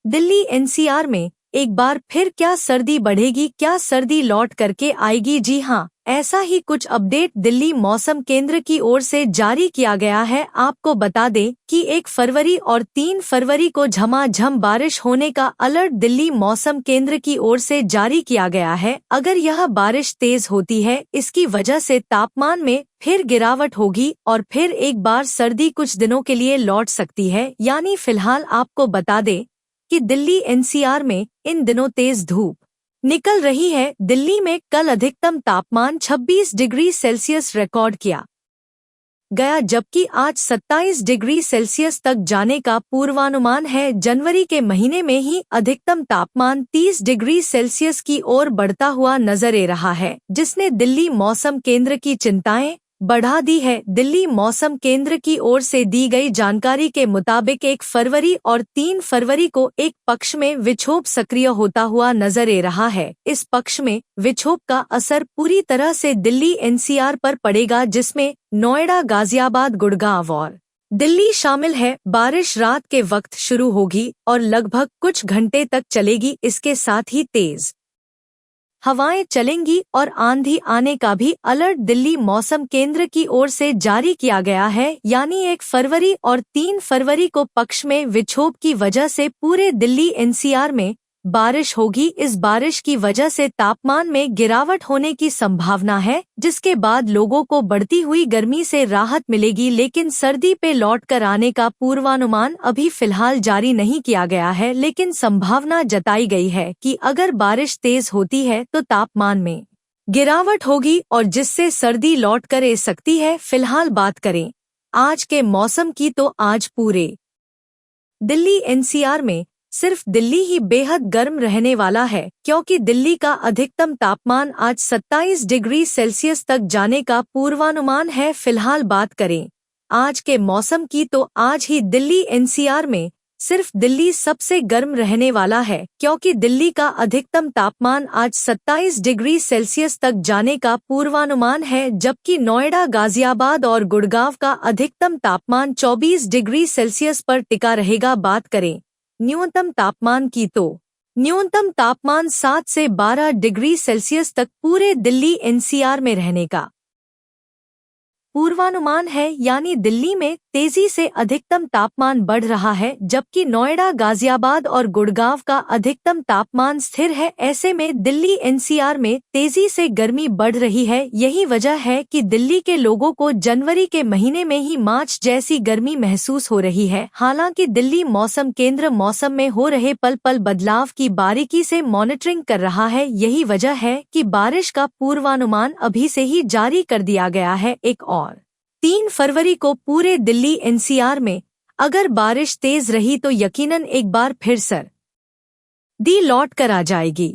Delhi NCR में एक बार फिर क्या सर्दी बढ़ेगी, क्या सर्दी लौट करके आएगी? जी हां, ऐसा ही कुछ अपडेट दिल्ली मौसम केंद्र की ओर से जारी किया गया है। आपको बता दें कि 1 फरवरी और 3 फरवरी को झमाझम बारिश होने का अलर्ट दिल्ली मौसम केंद्र की ओर से जारी किया गया है। अगर यह बारिश तेज होती है, इसकी वजह से तापमान में फिर गिरावट होगी और फिर एक बार सर्दी कुछ दिनों के लिए लौट सकती है। यानी फिलहाल आपको बता दें कि दिल्ली एनसीआर में इन दिनों तेज धूप निकल रही है। दिल्ली में कल अधिकतम तापमान 26 डिग्री सेल्सियस रिकॉर्ड किया गया, जबकि आज 27 डिग्री सेल्सियस तक जाने का पूर्वानुमान है। जनवरी के महीने में ही अधिकतम तापमान 30 डिग्री सेल्सियस की ओर बढ़ता हुआ नजर आ रहा है, जिसने दिल्ली मौसम केंद्र की चिंताएं बढ़ा दी है। दिल्ली मौसम केंद्र की ओर से दी गई जानकारी के मुताबिक 1 फरवरी और 3 फरवरी को एक पक्ष में विक्षोभ सक्रिय होता हुआ नजर आ रहा है। इस पक्ष में विक्षोभ का असर पूरी तरह से दिल्ली एनसीआर पर पड़ेगा, जिसमें नोएडा, गाजियाबाद, गुड़गांव और दिल्ली शामिल है। बारिश रात के वक्त शुरू होगी और लगभग कुछ घंटे तक चलेगी। इसके साथ ही तेज हवाएं चलेंगी और आंधी आने का भी अलर्ट दिल्ली मौसम केंद्र की ओर से जारी किया गया है। यानी 1 फरवरी और 3 फरवरी को पक्ष में विक्षोभ की वजह से पूरे दिल्ली एनसीआर में बारिश होगी। इस बारिश की वजह से तापमान में गिरावट होने की संभावना है, जिसके बाद लोगों को बढ़ती हुई गर्मी से राहत मिलेगी। लेकिन सर्दी पे लौट कर आने का पूर्वानुमान अभी फिलहाल जारी नहीं किया गया है, लेकिन संभावना जताई गई है कि अगर बारिश तेज होती है तो तापमान में गिरावट होगी और जिससे सर्दी लौट कर आ सकती है। फिलहाल बात करें आज के मौसम की, तो आज पूरे दिल्ली एनसीआर में सिर्फ दिल्ली ही बेहद गर्म रहने वाला है, क्योंकि दिल्ली का अधिकतम तापमान आज 27 डिग्री सेल्सियस तक जाने का पूर्वानुमान है। फिलहाल बात करें आज के मौसम की, तो आज ही दिल्ली एनसीआर में सिर्फ दिल्ली सबसे गर्म रहने वाला है, क्योंकि दिल्ली का अधिकतम तापमान आज 27 डिग्री सेल्सियस तक जाने का पूर्वानुमान है, जबकि नोएडा, गाजियाबाद और गुड़गांव का अधिकतम तापमान 24 डिग्री सेल्सियस पर टिका रहेगा। बात करें न्यूनतम तापमान की, तो न्यूनतम तापमान 7 से 12 डिग्री सेल्सियस तक पूरे दिल्ली एनसीआर में रहने का पूर्वानुमान है। यानी दिल्ली में तेजी से अधिकतम तापमान बढ़ रहा है, जबकि नोएडा, गाजियाबाद और गुड़गांव का अधिकतम तापमान स्थिर है। ऐसे में दिल्ली एनसीआर में तेजी से गर्मी बढ़ रही है। यही वजह है कि दिल्ली के लोगों को जनवरी के महीने में ही मार्च जैसी गर्मी महसूस हो रही है। हालांकि दिल्ली मौसम केंद्र मौसम में हो रहे पल पल बदलाव की बारीकी से मॉनिटरिंग कर रहा है। यही वजह है कि बारिश का पूर्वानुमान अभी से ही जारी कर दिया गया है। 1 और 3 फरवरी को पूरे दिल्ली एनसीआर में अगर बारिश तेज रही तो यकीनन एक बार फिर सर्दी लौट कर आ जाएगी।